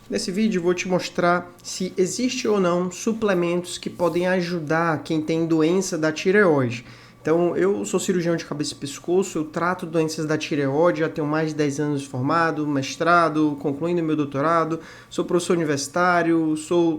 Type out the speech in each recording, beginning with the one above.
Nesse vídeo vou te mostrar se existe ou não suplementos que podem ajudar quem tem doença da tireoide. Então, eu sou cirurgião de cabeça e pescoço, eu trato doenças da tireoide, já tenho mais de 10 anos de formado, mestrado, concluindo meu doutorado, sou professor universitário,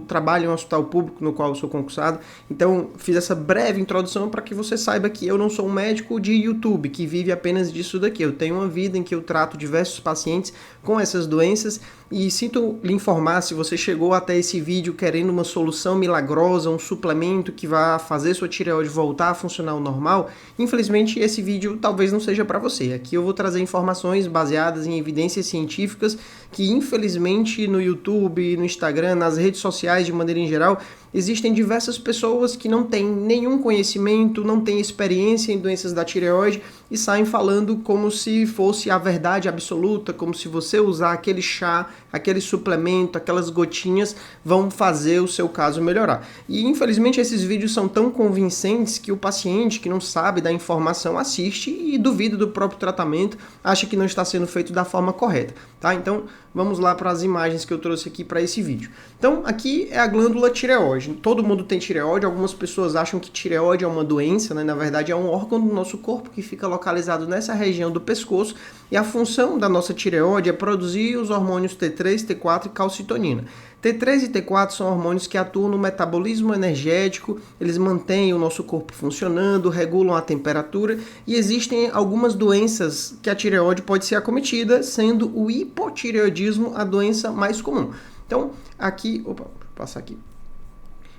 trabalho em um hospital público no qual eu sou concursado. Então, fiz essa breve introdução para que você saiba que eu não sou um médico de YouTube que vive apenas disso daqui. Eu tenho uma vida em que eu trato diversos pacientes com essas doenças e sinto lhe informar, se você chegou até esse vídeo querendo uma solução milagrosa, um suplemento que vá fazer sua tireoide voltar a funcionar ao normal, infelizmente esse vídeo talvez não seja para você. Aqui eu vou trazer informações baseadas em evidências científicas que infelizmente no YouTube, no Instagram, nas redes sociais de maneira em geral, existem diversas pessoas que não têm nenhum conhecimento, não têm experiência em doenças da tireoide e saem falando como se fosse a verdade absoluta, como se você usar aquele chá, aquele suplemento, aquelas gotinhas vão fazer o seu caso melhorar. E infelizmente esses vídeos são tão convincentes que o paciente que não sabe da informação assiste e duvida do próprio tratamento, acha que não está sendo feito da forma correta, tá? Então vamos lá para as imagens que eu trouxe aqui para esse vídeo. Então aqui é a glândula tireoide. Todo mundo tem tireoide, algumas pessoas acham que tireoide é uma doença, né? Na verdade é um órgão do nosso corpo que fica localizado nessa região do pescoço e a função da nossa tireoide é produzir os hormônios T3, T4 e calcitonina. T3 e T4 são hormônios que atuam no metabolismo energético, eles mantêm o nosso corpo funcionando, regulam a temperatura e existem algumas doenças que a tireoide pode ser acometida, sendo o hipotireoidismo a doença mais comum. Então, aqui, vou passar aqui.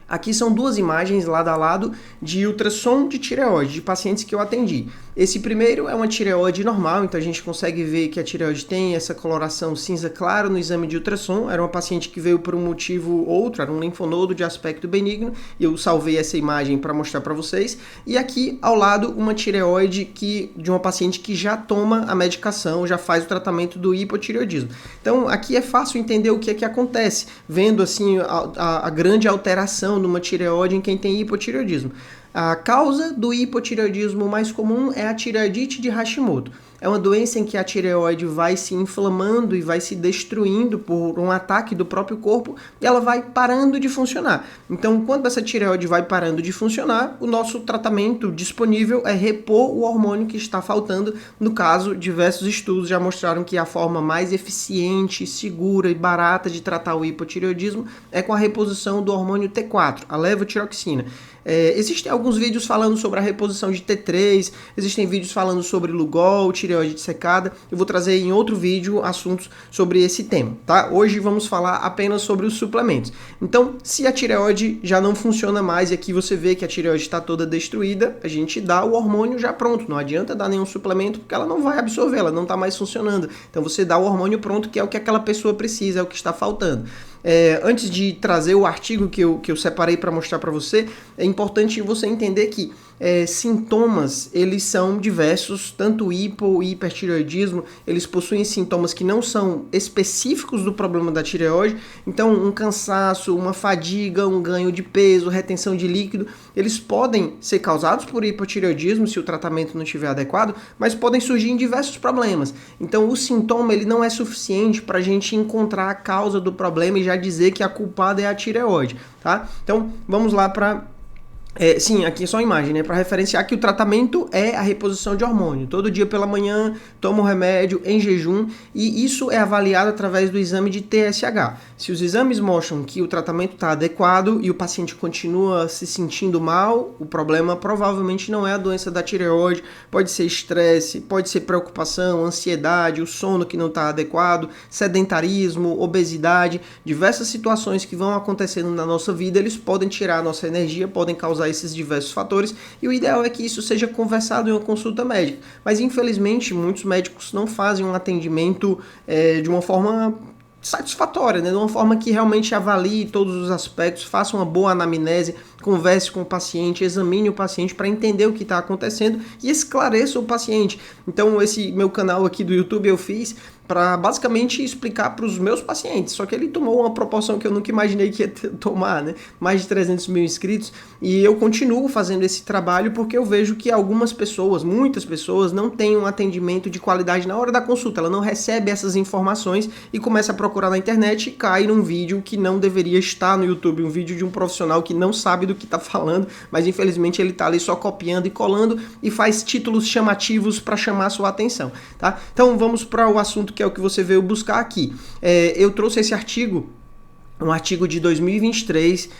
Aqui são duas imagens lado a lado de ultrassom de tireoide, de pacientes que eu atendi. Esse primeiro é uma tireoide normal, então a gente consegue ver que a tireoide tem essa coloração cinza claro no exame de ultrassom. Era uma paciente que veio por um motivo outro, era um linfonodo de aspecto benigno, e eu salvei essa imagem para mostrar para vocês. E aqui ao lado uma tireoide de uma paciente que já toma a medicação, já faz o tratamento do hipotireoidismo. Então aqui é fácil entender o que é que acontece, vendo assim a grande alteração numa tireoide em quem tem hipotireoidismo. A causa do hipotireoidismo mais comum é a tireoidite de Hashimoto. É uma doença em que a tireoide vai se inflamando e vai se destruindo por um ataque do próprio corpo e ela vai parando de funcionar. Então, quando essa tireoide vai parando de funcionar, o nosso tratamento disponível é repor o hormônio que está faltando. No caso, diversos estudos já mostraram que a forma mais eficiente, segura e barata de tratar o hipotireoidismo é com a reposição do hormônio T4, a levotiroxina. Existem alguns vídeos falando sobre a reposição de T3, existem vídeos falando sobre Lugol, tireoide dissecada. Eu vou trazer em outro vídeo assuntos sobre esse tema, tá? Hoje vamos falar apenas sobre os suplementos. Então, se a tireoide já não funciona mais e aqui você vê que a tireoide está toda destruída, a gente dá o hormônio já pronto. Não adianta dar nenhum suplemento porque ela não vai absorver, ela não está mais funcionando. Então você dá o hormônio pronto, que é o que aquela pessoa precisa, é o que está faltando. Antes de trazer o artigo que eu separei para mostrar para você, é importante você entender que sintomas, eles são diversos, tanto o hipo e hipertireoidismo, eles possuem sintomas que não são específicos do problema da tireoide, então um cansaço, uma fadiga, um ganho de peso, retenção de líquido, eles podem ser causados por hipotireoidismo se o tratamento não estiver adequado, mas podem surgir em diversos problemas. Então o sintoma ele não é suficiente para a gente encontrar a causa do problema e já dizer que a culpada é a tireoide, tá? Então vamos lá para sim, aqui é só a imagem, né? Para referenciar que o tratamento é a reposição de hormônio. Todo dia pela manhã, toma o remédio em jejum e isso é avaliado através do exame de TSH. Se os exames mostram que o tratamento está adequado e o paciente continua se sentindo mal, o problema provavelmente não é a doença da tireoide, pode ser estresse, pode ser preocupação, ansiedade, o sono que não está adequado, sedentarismo, obesidade, diversas situações que vão acontecendo na nossa vida, eles podem tirar a nossa energia, podem causar esses diversos fatores e o ideal é que isso seja conversado em uma consulta médica. Mas infelizmente muitos médicos não fazem um atendimento de uma forma satisfatória, né? De uma forma que realmente avalie todos os aspectos, faça uma boa anamnese, converse com o paciente, examine o paciente para entender o que está acontecendo e esclareça o paciente. Então esse meu canal aqui do YouTube eu fiz para basicamente explicar para os meus pacientes, só que ele tomou uma proporção que eu nunca imaginei que ia tomar, né? Mais de 300 mil inscritos, e eu continuo fazendo esse trabalho porque eu vejo que algumas pessoas, muitas pessoas, não têm um atendimento de qualidade na hora da consulta, ela não recebe essas informações e começa a procurar na internet e cai num vídeo que não deveria estar no YouTube, um vídeo de um profissional que não sabe do que está falando, mas infelizmente ele está ali só copiando e colando e faz títulos chamativos para chamar a sua atenção, tá? Então vamos para o assunto que é o que você veio buscar aqui. Eu trouxe esse artigo, um artigo de 2023,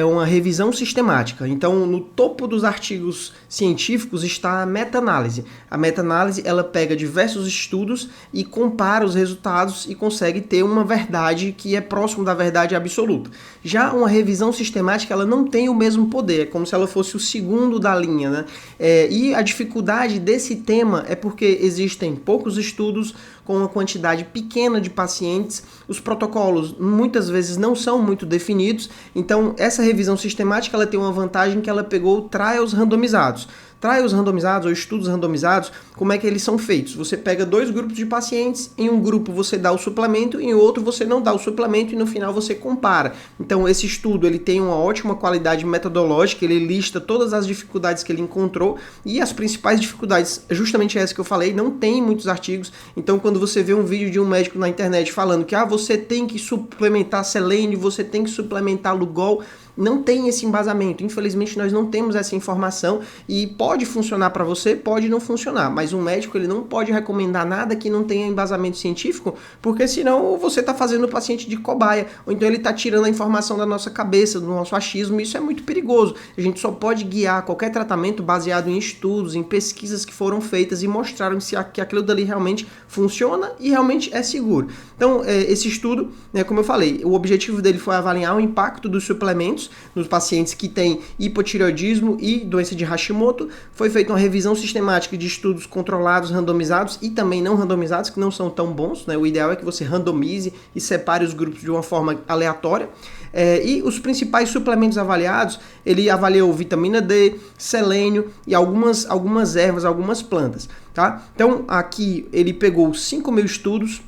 uma revisão sistemática. Então, no topo dos artigos científicos está a meta-análise. A meta-análise, ela pega diversos estudos e compara os resultados e consegue ter uma verdade que é próximo da verdade absoluta. Já uma revisão sistemática, ela não tem o mesmo poder, é como se ela fosse o segundo da linha, né? E a dificuldade desse tema é porque existem poucos estudos com uma quantidade pequena de pacientes, os protocolos muitas vezes não são muito definidos, então essa revisão sistemática ela tem uma vantagem que ela pegou trials randomizados. Trials randomizados ou estudos randomizados, como é que eles são feitos? Você pega dois grupos de pacientes, em um grupo você dá o suplemento, em outro você não dá o suplemento e no final você compara. Então esse estudo ele tem uma ótima qualidade metodológica, ele lista todas as dificuldades que ele encontrou e as principais dificuldades, justamente essa que eu falei, não tem muitos artigos. Então quando você vê um vídeo de um médico na internet falando que você tem que suplementar selênio, você tem que suplementar Lugol, não tem esse embasamento. Infelizmente nós não temos essa informação e pode funcionar para você, pode não funcionar, mas um médico ele não pode recomendar nada que não tenha embasamento científico, porque senão você está fazendo o paciente de cobaia, ou então ele está tirando a informação da nossa cabeça, do nosso achismo, e isso é muito perigoso. A gente só pode guiar qualquer tratamento baseado em estudos, em pesquisas que foram feitas e mostraram que aquilo dali realmente funciona e realmente é seguro. Então, esse estudo, como eu falei, o objetivo dele foi avaliar o impacto dos suplementos nos pacientes que têm hipotireoidismo e doença de Hashimoto. Foi feita uma revisão sistemática de estudos controlados, randomizados e também não randomizados, que não são tão bons, né? O ideal é que você randomize e separe os grupos de uma forma aleatória. E os principais suplementos avaliados, ele avaliou vitamina D, selênio e algumas ervas, algumas plantas, tá? Então, aqui ele pegou 5.000 estudos,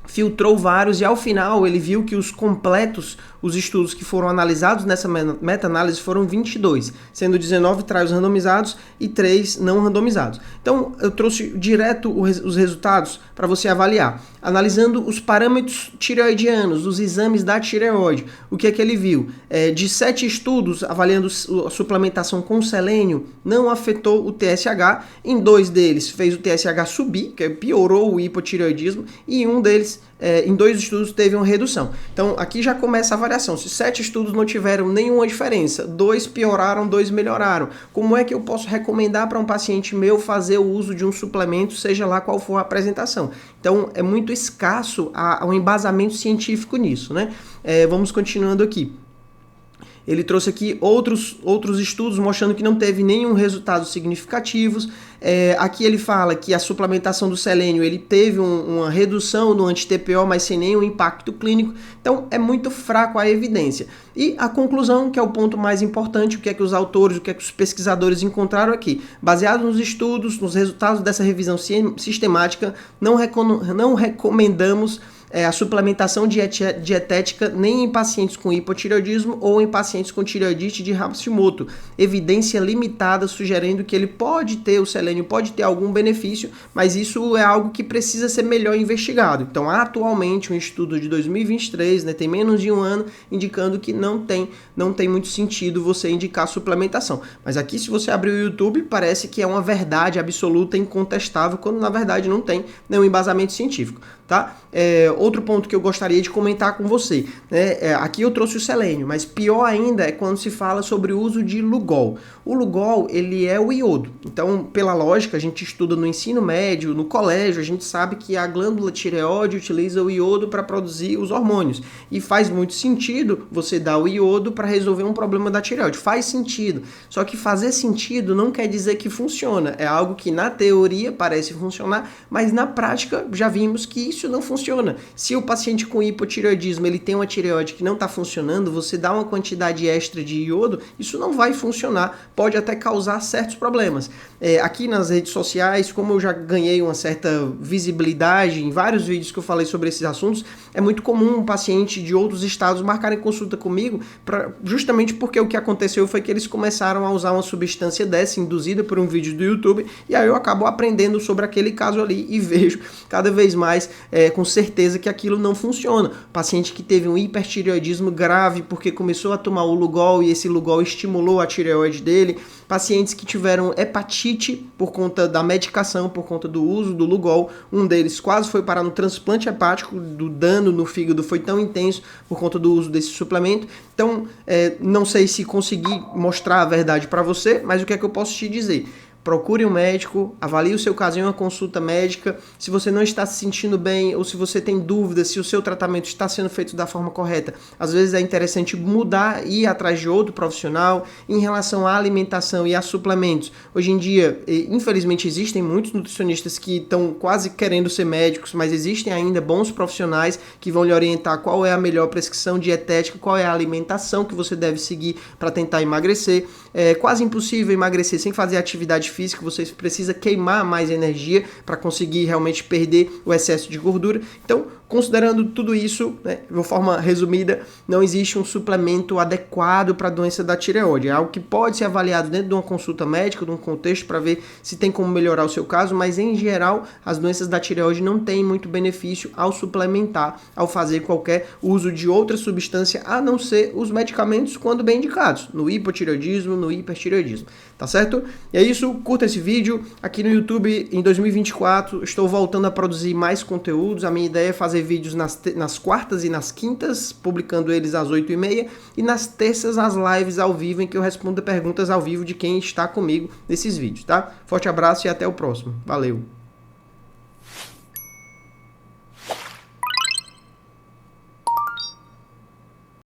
filtrou vários e ao final ele viu que os completos, os estudos que foram analisados nessa meta-análise foram 22, sendo 19 trials randomizados e 3 não randomizados. Então eu trouxe direto os resultados para você avaliar, analisando os parâmetros tireoidianos, os exames da tireoide. O que é que ele viu? De 7 estudos avaliando a suplementação com selênio, não afetou o TSH, em 2 deles fez o TSH subir, que piorou o hipotireoidismo, e um deles em 2 estudos teve uma redução. Então aqui já começa a variação. Se 7 estudos não tiveram nenhuma diferença, 2 pioraram, 2 melhoraram, como é que eu posso recomendar para um paciente meu fazer o uso de um suplemento, seja lá qual for a apresentação? Então é muito escasso o embasamento científico nisso, né? Vamos continuando aqui. Ele trouxe aqui outros estudos mostrando que não teve nenhum resultado significativos. Aqui ele fala que a suplementação do selênio ele teve uma redução no anti-TPO, mas sem nenhum impacto clínico. Então é muito fraco a evidência. E a conclusão, que é o ponto mais importante, o que é que os autores, o que é que os pesquisadores encontraram aqui. Baseado nos estudos, nos resultados dessa revisão sistemática, não recomendamos a suplementação dietética nem em pacientes com hipotireoidismo ou em pacientes com tireoidite de Hashimoto. Evidência limitada sugerindo que ele pode ter, o selênio pode ter algum benefício, mas isso é algo que precisa ser melhor investigado. Então, atualmente, um estudo de 2023, tem menos de um ano, indicando que não tem muito sentido você indicar suplementação. Mas aqui, se você abrir o YouTube, parece que é uma verdade absoluta, incontestável, quando na verdade não tem nenhum embasamento científico. Tá? Outro ponto que eu gostaria de comentar com você, aqui eu trouxe o selênio, mas pior ainda é quando se fala sobre o uso de Lugol. O Lugol, ele é o iodo. Então, pela lógica, a gente estuda no ensino médio, no colégio, a gente sabe que a glândula tireoide utiliza o iodo para produzir os hormônios. E faz muito sentido você dar o iodo para resolver um problema da tireoide. Faz sentido. Só que fazer sentido não quer dizer que funciona. É algo que na teoria parece funcionar, mas na prática já vimos que isso não funciona. Se o paciente com hipotireoidismo ele tem uma tireoide que não está funcionando, você dá uma quantidade extra de iodo, isso não vai funcionar, pode até causar certos problemas. Aqui nas redes sociais, como eu já ganhei uma certa visibilidade em vários vídeos que eu falei sobre esses assuntos, é muito comum um paciente de outros estados marcarem consulta comigo, justamente porque o que aconteceu foi que eles começaram a usar uma substância dessa, induzida por um vídeo do YouTube, e aí eu acabo aprendendo sobre aquele caso ali e vejo cada vez mais com certeza que aquilo não funciona. Paciente que teve um hipertireoidismo grave porque começou a tomar o Lugol e esse Lugol estimulou a tireoide dele, pacientes que tiveram hepatite por conta da medicação, por conta do uso do Lugol, um deles quase foi parar no transplante hepático, do dano no fígado foi tão intenso por conta do uso desse suplemento. Então, não sei se consegui mostrar a verdade para você, mas o que é que eu posso te dizer? Procure um médico, avalie o seu caso em uma consulta médica. Se você não está se sentindo bem ou se você tem dúvidas se o seu tratamento está sendo feito da forma correta, às vezes é interessante mudar e ir atrás de outro profissional. Em relação à alimentação e a suplementos, hoje em dia, infelizmente, existem muitos nutricionistas que estão quase querendo ser médicos, mas existem ainda bons profissionais que vão lhe orientar qual é a melhor prescrição dietética, qual é a alimentação que você deve seguir para tentar emagrecer. É quase impossível emagrecer sem fazer atividade física, você precisa queimar mais energia para conseguir realmente perder o excesso de gordura. Então, considerando tudo isso, né, de uma forma resumida, não existe um suplemento adequado para a doença da tireoide. É algo que pode ser avaliado dentro de uma consulta médica, de um contexto, para ver se tem como melhorar o seu caso, mas em geral, as doenças da tireoide não têm muito benefício ao suplementar, ao fazer qualquer uso de outra substância, a não ser os medicamentos quando bem indicados, no hipotireoidismo, no hipertireoidismo. Tá certo? E é isso, curta esse vídeo. Aqui no YouTube, em 2024, estou voltando a produzir mais conteúdos. A minha ideia é fazer vídeos nas quartas e nas quintas, publicando eles às 8h30, e nas terças as lives ao vivo, em que eu respondo perguntas ao vivo de quem está comigo nesses vídeos, tá? Forte abraço e até o próximo. Valeu!